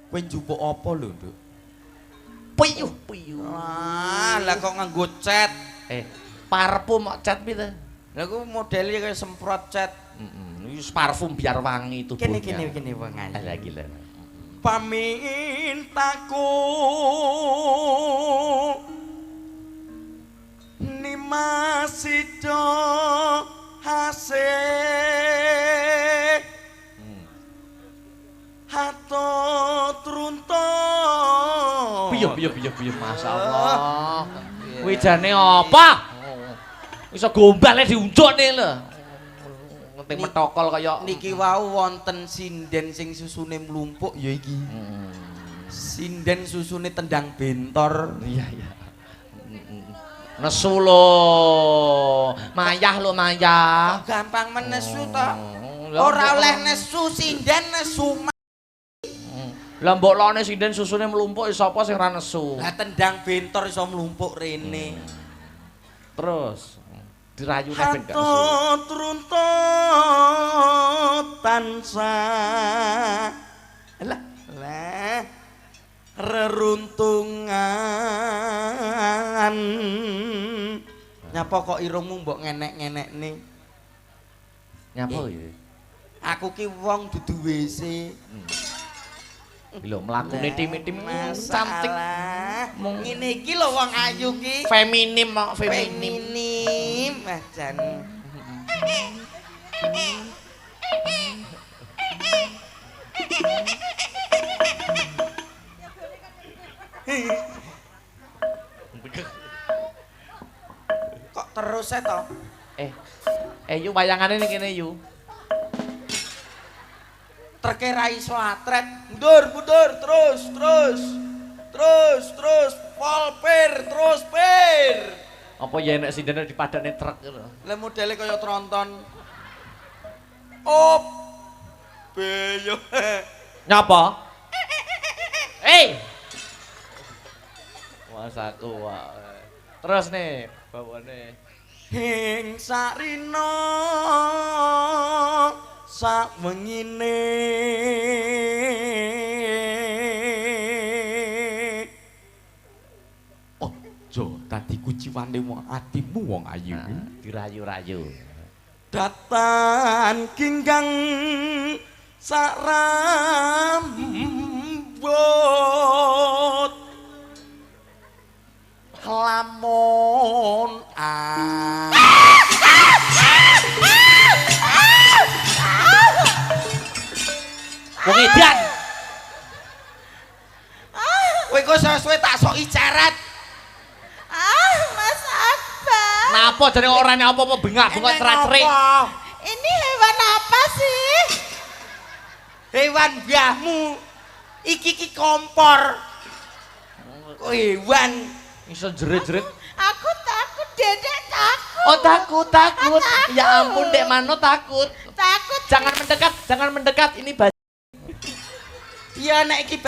Kowe njupuk apa lho, Nduk? Piyuh. Lah kok nganggo cat. Parfum kok cat piye to? Lah ku modele kaya semprot cat. Wis parfum biar wangi tubuhnya. Kene wong ayu. Lah gila. Pamintaku nimasido hase hato trunto Piye masyaallah. Kuwi jane apa? Iso gombale diunjukne lho. Ngerti metokol kaya niki wau wonten sinden sing susune mlumpuk ya iki. Sinden susune tendang bentor. Iya. Nesu lho. Mayah lho mayah. Gampang menesu to. Ora oleh nesu sinden nesu. Lah mbok lone sinden susune mlumpuk sapa sing ra nesu? Lah tendang bentor iso mlumpuk rene. Terus dirayu nek ben gak nesu. Truntut tansah. Lah reruntungan. Nyapa kok irungmu mbok ngenek-ngenekne? Nyapa ya? Aku ki wong dudu WC. Lho mlakune tim-tim cantik. Mung ngene iki lho wong ayu ki. Feminim kok Feminim ajan. Kok terus to? Yu wayangane ning kene yu. Treke ra iso atret. Mundur, terus. Volpir, terus pir. Apa ya nek sindene dipadane truk ngono. Lah modele kaya tronton. Op. Beyo. Nyapa? Masaku wae. Terus nih bawane. Hing sarina sak wengine ojo dadi kuciwane wong atimu wong ayu dirayu-rayu datan kinggang sak rambut lamun wong edan. Kowe kok suwe tak soki ceret. Mas Akbar. Napa jeneng orane apa-apa bengak-bengok cerat-cerik. Ini hewan apa sih? Hewan mbahmu. Iki ki kompor. Kok hewan Iso jerit-jerit. Aku takut, Dedek takut. Oh takut. Ya ampun Dek Mano takut. Takut. Jangan mendekat. Ini iya nek iki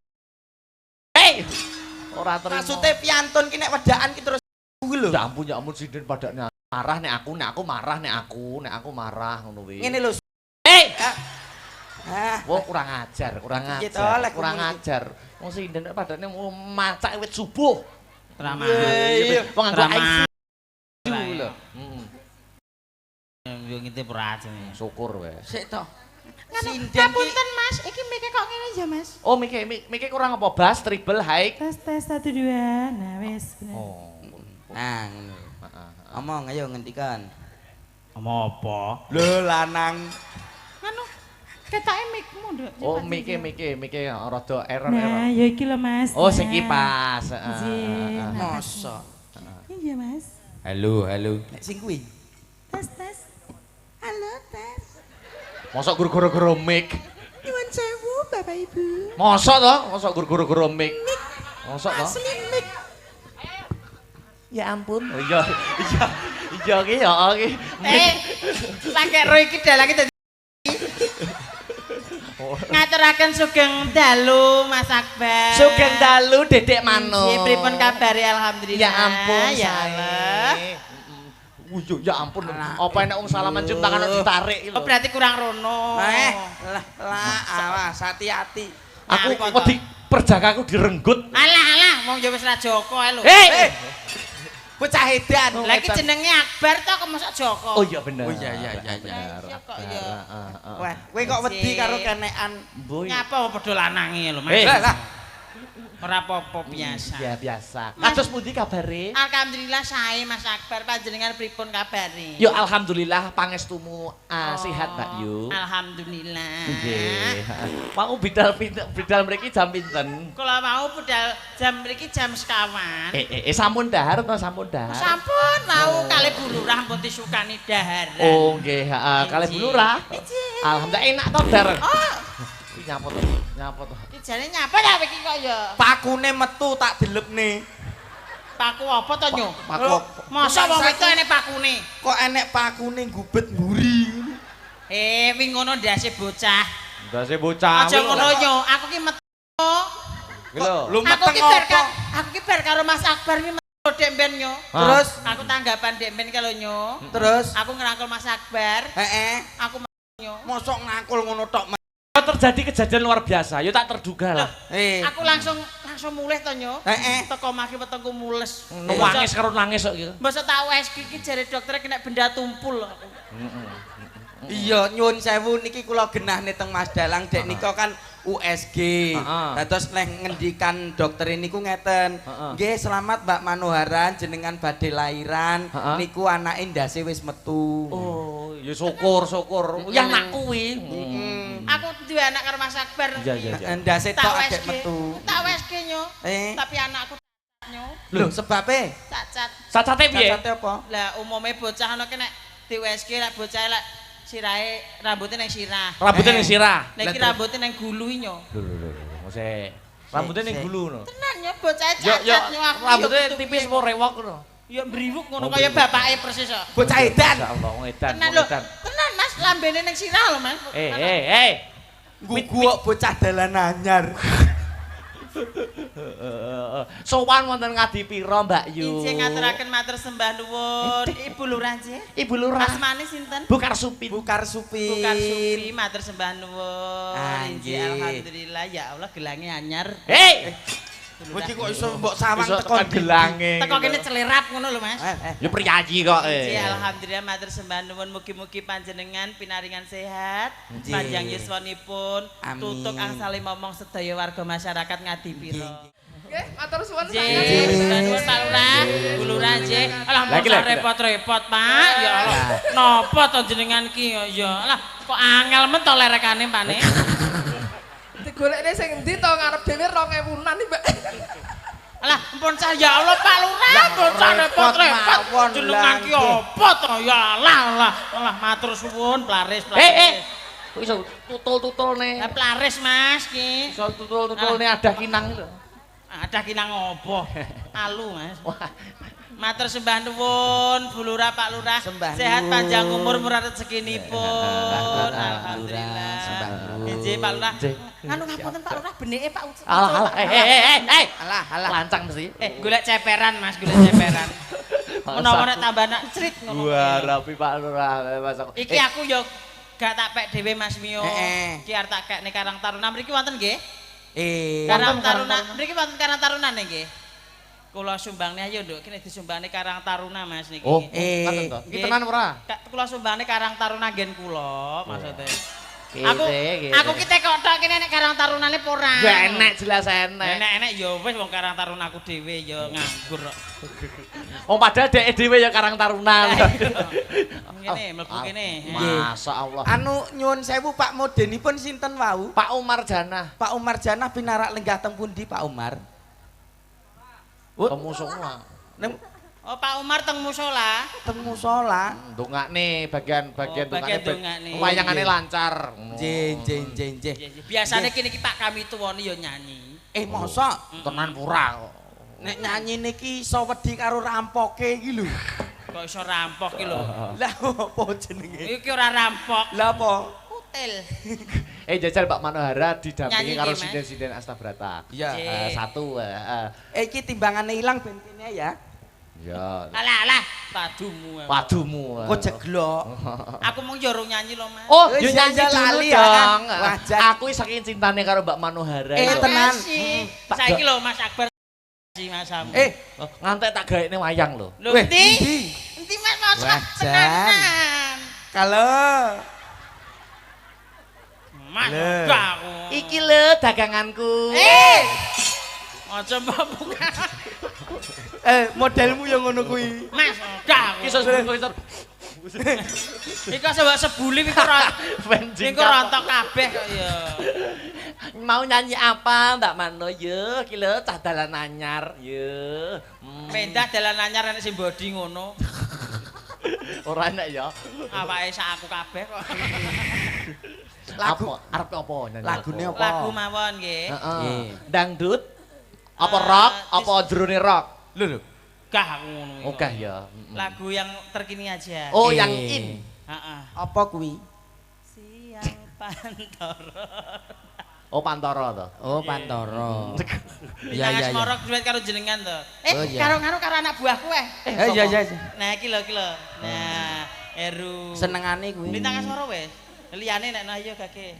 ora terima. maksudnya piantun ki nek wedaan ki terus kuwi lho. Ya ampun sinden padane marah nek aku marah nek aku marah ngono kuwi. Ngene lho. Wong kurang ajar. Kurang ajar. Wong sinden padane macak wit subuh. Ramah. Wong nganggo iPhone lho. Yo ngintip ora ajeng. Syukur wis. Sik to. Sinden Ngapunten Mas, iki mike kok ngene ya Mas? Oh mike kurang apa bass, treble, high. Tes 1 2. Nah wis. Oh. Nah, ngono. Omong ayo ngendikan. Omong apa? Lho lanang. Anu ketoke mikmu nduk. Oh mike rada error. Nah, ya iki lho Mas. Oh sing iki pas. Mosok. Iya Mas. Halo. Nek sing kuwi. Tes. Halo tes. Mosok guru-guru mic. Nyuwun sewu Bapak Ibu. Mosok to? Mosok guru-guru mic. Mosok to? Asli mik. Ya ampun. Oh iya ki ya ki. Pakai ro iki dalange dadi ngaturaken sugeng dalu Mas Akbar. Sugeng dalu Dedek Mano. Nggih, pripun kabare alhamdulillah. Ya ampun, ya Allah. Ya ampun. Apa enak salaman cium tangan ditarik lho. Oh berarti kurang rono. Lah awas hati-hati. Aku perjakaku direnggut. Alah, wong ya wis ra Joko ae lho. Bocah edan. Lah iki jenenge Akbar to kok mosok Joko. Oh iya bener. Oh iya. Iya kok ya. Wah, kowe kok wedi karo kenekan. Nyapa padha lanange lho, Mas. Lah. Ora apa-apa biasa. Ya biasa. Kados pundi kabare? Alhamdulillah sae Mas Akbar, panjenengan pripun kabare? Yo alhamdulillah pangestumu sehat Mbak Yu. Alhamdulillah. Nggih. Mau bidal mriki jam pinten? Kula mau budal jam mriki jam sekawan. Sampun dahar to sampun dahar? Sampun mau kalih Bu Lurah pun disukani daharan. Oh nggih, heeh, kalih Bu Lurah. Alhamdulillah enak to dar. Oh, Nyapa to. iki jane nyapa ta iki kok ya? Pakune metu tak delepne. Paku apa to nyo? Paku. Masa wong itu enek pakune? Kok enek pakune gubet mburi. Wing ngono ndase bocah. Ndase bocah. Aja ngono nyo, aku ki metu. Lho. Aku ki bar aku ki bar karo Mas Akbar ki metu demben nyo. Terus Aku tanggapan demben kalau nyo. terus Aku ngerangkul Mas Akbar. Aku metu nyo. mosok ngangkul ngono tok. Terjadi kejadian luar biasa, yo tak terduga lah. Aku langsung mulih to nyo. Teko maki wetengku mules. Nangis karo nangis kok iki. Masa tak USG iki jare dokter kena benda tumpul. Iya, nyuwun sewu niki kula genahne teng Mas Dalang dek nika kan USG. Terus leh ngendikan dokter niku ngeten. Nggih, selamat Mbak Manoharan jenengan badhe lairan. Niku anake ndase wis metu. Oh, ya syukur. Yang nak kuwi. Aku duwe anak karo Mas Akbar. Iya. Ndase tok agek metu. Tak USG nyo. Tapi anakku nyo. Lho, sebabe? Cacat. Cacate piye? Cacate apa? Lah umume bocah ana ki nek di USG lek bocah lek sirahe rambutnya nang sirah. Rambutnya ning sirah. Nek iki rambutnya nang gulu nyo. Lho. Mose. Rambutnya ning gulu no. Tenan nyo bocah cacat nyo aku. Rambutnya tipis apa rewok ngono. Ya mbriwuk ngono kaya bapake persis kok. Bocah edan. Insyaallah wong edan. Tenan lho. Tenan Mas lambene ning sirah lho Mas. Guguk bocah dalan anyar. Sowan wonten ngadi pira Mbak Yu? Injih ngaturaken matur sembah nuwun. Ibu Lurah nggih. Ibu Lurah. Asmane sinten? Bukar Supin. Bukar Supin. Bukar Supi matur sembah nuwun. Injih Nggih. alhamdulillah ya Allah gelange anyar. Iki kok iso mbok sawang Iso tekan tekan gelange. Teko kene celerap ngono lho Mas. Ya priyayi kok. Injih alhamdulillah matur sembah nuwun mugi-mugi panjenengan pinaringan sehat, panjang yuswanipun, tutuk angsale momong sedaya warga masyarakat Ngadipiro. Nggih, matur suwun Pak. Nggih, sembah nuwun Pak Lurah, Bu Lurah nggih. Alah mosok repot-repot Pak. Ya Allah. Napa to jenengan ki ya? Alah kok angel men to lerekane Pak ne. Digolekne sing endi to ngarep dhewe 2000-an iki, Mbak. Alah, ampun ya Allah Pak Lurah, bocah repot-repot. Jenengan ki apa to? Ya Allah, Allah matur suwun plaris. Kok iso tutul-tutulne. Lah plaris Mas ki. Iso tutul-tutulne ada kinang lho. Ada kinang opo? Alu Mas. Matur sembah nuwun Bu Lurah Pak Lurah. Sehat panjang umur murah rezekinipun. Alhamdulillah. Injih Pak Lurah. Anu ngapunten Pak Lurah beneke Pak. Alah. Alah. Lancang mesti. Golek ceperan Mas, golek ceperan. Menawa nek tambah nak crit ngono. Wah, rapi Pak Lurah. Masuk. Iki aku yo gak tak pek dhewe Mas Mio. Iki arep tak kekne Karang Taruna mriki wonten nggih? Karang Taruna. Mriki wonten Karang Taruna nggih. Kula sumbangne ayo nduk kene disumbangne Karang Taruna Mas niki. Oh, ngoten to. Iki tenan ora? Kula sumbangne Karang Taruna nggen kula maksude. Kete. Aku ki tekok tok kene nek Karang Tarunane apa ora? Ya enek jelas enek. Enek ya wis wong Karang Taruna aku dhewe ya nganggur kok. Oh padahal dhek dhewe ya Karang Taruna. Ngene mlebu kene. Masyaallah. Anu nyuwun sewu Pak modenipun sinten wau? Pak Umar Janah. Pak Umar Janah pinarak lenggah teng pundi Pak Umar? Pemusola. Oh Pak Umar teng musala. Teng musala. Ndongakne bagian bagian dongakne. dongakne. Wayangane lancar. Nggih. Biasane kene iki Pak kami tuwone ya nyanyi. Mosok Tenan pura kok. nek nyanyi niki iso wedi karo rampoke iki lho. Kok iso rampok iki lho. Lah apa jenenge? Iki ora rampok. Lah apa? Hotel. Jajal Pak Manohara didampingi Nyanyi karo iki, Mas. sinden-sinden Astabrata. Iya. Satu. Iki timbangane ilang ben kene ya. Ya. Alah, padumu. Padumu. Kok jeglok. Aku mau jorong nyanyi lho, Mas. Oh, Iya, yo nyanyi iya, dulu lali, dong. ya. Wajar. Aku saking cintane karo Mbak Manohara. Tenan. Saiki lho Mas Akbar si Mas Sam. Ngantek tak gaekne wayang lho. Lho endi? Endi Mas masa Wajar. tenanan. Kalau Mas Lho. aku. Iki lho daganganku. Aja mbok modelmu yang ngono kuwi. Mas aku. Iso sebut Iku sebab sebuli iku rontok kabeh kok ya. Mau nyanyi apa Mbak Mano? Yo, iki lho cah dalan anyar. Yo. Mendah dalan anyar nek sing bodi ngono. Ora enak ya. Awake sak aku kabeh kok. Lagu arep apa nyanyi? Lagune apa? Lagu mawon nggih. Heeh. Dangdut apa rock apa drone rock? Lho. Gah aku ngono. Oke ya. Lagu yang terkini aja. Oh, yang in. Heeh. Apa kuwi? Siang Pantoro. Oh, Pantoro to. Oh, Pantoro. Iya iya. Morok duet karo jenengan to. Oh, iya. Karo anak buahku Iya iya. Nah, iki lho. Nah, Eru. Senengane kuwi. Bintang Asmara wis. Liyane nek ayo gage.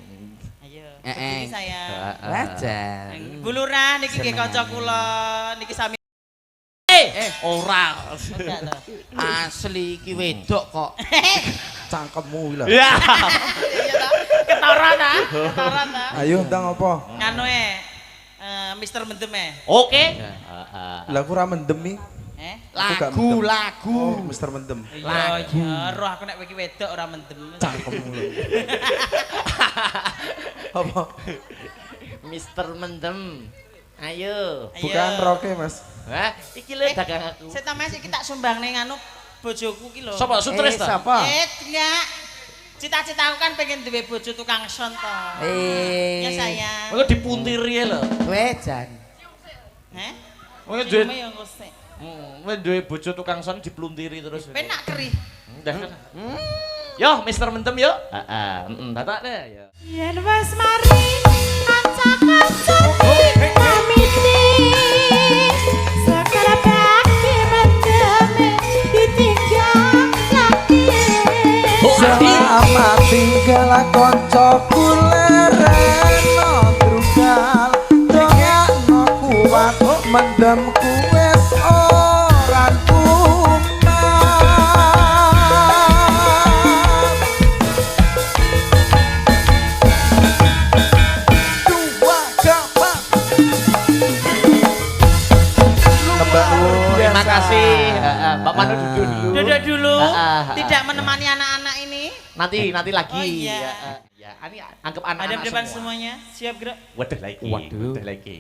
Ayo. Begini sayang. Wajar. Buluran niki nggih kanca kula. Niki sami Ora. Asli iki wedok kok. Cangkemmu lho. Ya. Iya ta? Ketoran ta? Ketoran ta? Ayo ndang apa? Nganu Mister Mendem Oke. Lah aku ra mendem iki. Lagu. Oh, Mister Mendem. Iya, iya, roh aku nek iki wedok ora mendem. Cangkemmu lho. Apa? Mister Mendem. Ayo. Bukan roke, Mas. Hah? Iki lho dagang aku. Seta Mas iki tak sumbangne nganu bojoku ki lho. Sapa sutris ta? Sapa? Enggak. Cita-citaku kan pengen duwe bojo tukang son to. Ya sayang. Engko dipuntiri lho. Wejan. Heh? Engko duwe Ciume yo engko sik. duwe bojo tukang son dipluntiri terus. Penak kerih. Yo, Mister Mendem yo. Heeh, tatakne ya. Yen wis mari kanca-kanca pamiti sekerebak mendeme ditinggal lagi. Selamat tinggal kanca kulereno drugal dongakno kuat mendemku wis ora kumat. Terima kasih. Mbak Manu duduk dulu. Duduk dulu. Tidak menemani anak-anak ini. Nanti lagi. Oh, iya. Ya, ini anggap anak-anak Ada depan semua. semuanya. Siap gerak. Waduh lagi. Waduh lagi.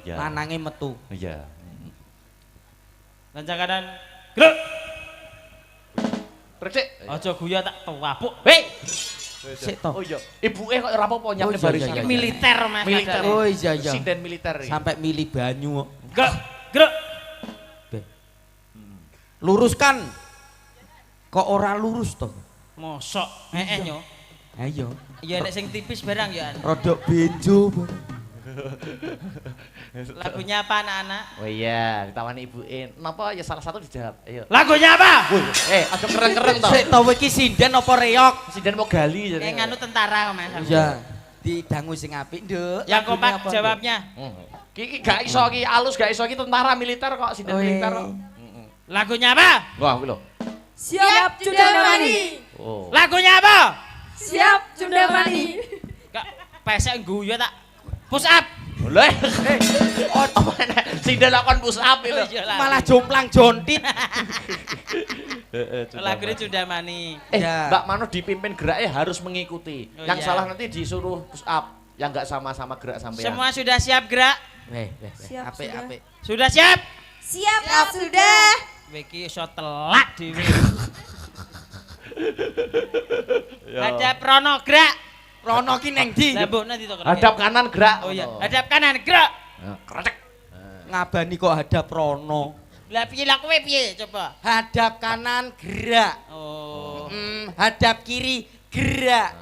Ya. Lanange metu. Iya. Lancar kanan. Gerak. Recik. Aja guya tak tuwapuk. Hei. Sik to. Oh iya. Ibuke kok ora apa-apa nyampe Oh, iya, barisan. iya, iya. Militer Mas. Militer. kadang. Oh iya iya. Sinden militer. Sampai milih banyu kok. Gerak. Gerak. Luruskan. Kok ora lurus to? Mosok. Nyo. Ayo. Ya nek sing tipis barang ya. Rodok benjo. Lagunya apa anak-anak? Oh iya, ditawani ibuin. Napa ya salah satu dijawab. Ayo. Lagunya apa? Aja keren-keren to. Sik to iki sinden apa reok? Sinden mau gali jadi. Kayak nganu tentara kok Mas. Iya. Didangu sing apik, Nduk. Yang Lagunya kompak apa, Nduk? jawabnya. Iki gak iso iki alus, gak iso iki tentara militer kok, sinden Oh, militer iya. kok. Lagunya apa? Wah, kuwi lho. Siap Jundamani. Oh. Lagunya apa? Siap Jundamani. Kak pesek guyu tak push up. Boleh. Apa sinden lakon push up lho. Malah jomplang jontit. Lagunya Jundamani. Ya. Mbak Mano dipimpin geraknya harus mengikuti. Oh, Yang iya. salah nanti disuruh push up. Yang enggak sama-sama gerak sampean. Semua sudah siap gerak? Siap, Apik sudah. apik. Sudah siap? Siap sudah. Wiki iso telak dhewe. Hadap Rono gerak. Rono ki neng ndi? Lah mbok nanti to gerak. Hadap kanan gerak. Oh iya, ngono. hadap kanan gerak. Kretek. Ngabani kok hadap Rono. Lah piye lah kowe piye coba? Hadap kanan gerak. Oh. Hadap kiri gerak.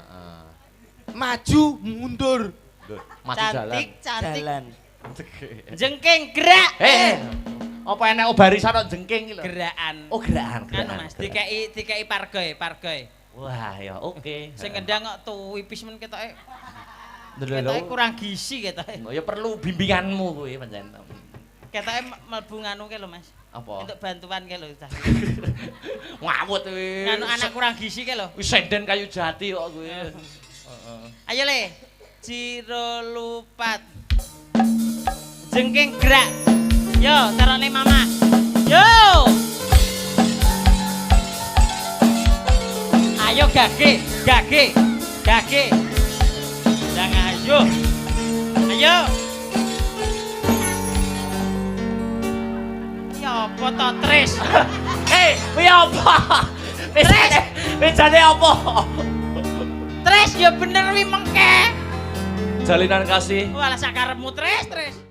Maju mundur. Maju jalan. Cantik, cantik. Jalan. Jengking gerak. Eh, Apa enek barisan kok jengking iki lho. Gerakan. Oh, gerakan. Anu Mas, dikei pargoy. Wah, ya oke. Sing ngendang kok tuwipis men ketoke. Lho. Ketoke kurang gizi ketoke. Ya perlu bimbinganmu kuwi pancen. Ketoke mlebu nganu ke lho Mas. Apa? Untuk bantuan ke lho. Ngawut kuwi. Nganu anak kurang gizi ke lho. Wis senden kayu jati kok kuwi. Ayo Le. Ciro lupat. Jengking gerak. Yo, tarone mama. Yo. Ayo gage. Jangan ayo. Ayo. Ya apa to Tris? Hei, kuwi apa? Bejane apa? Tris ya bener wi mengke. Jalinan kasih. Walah sakarepmu Tris.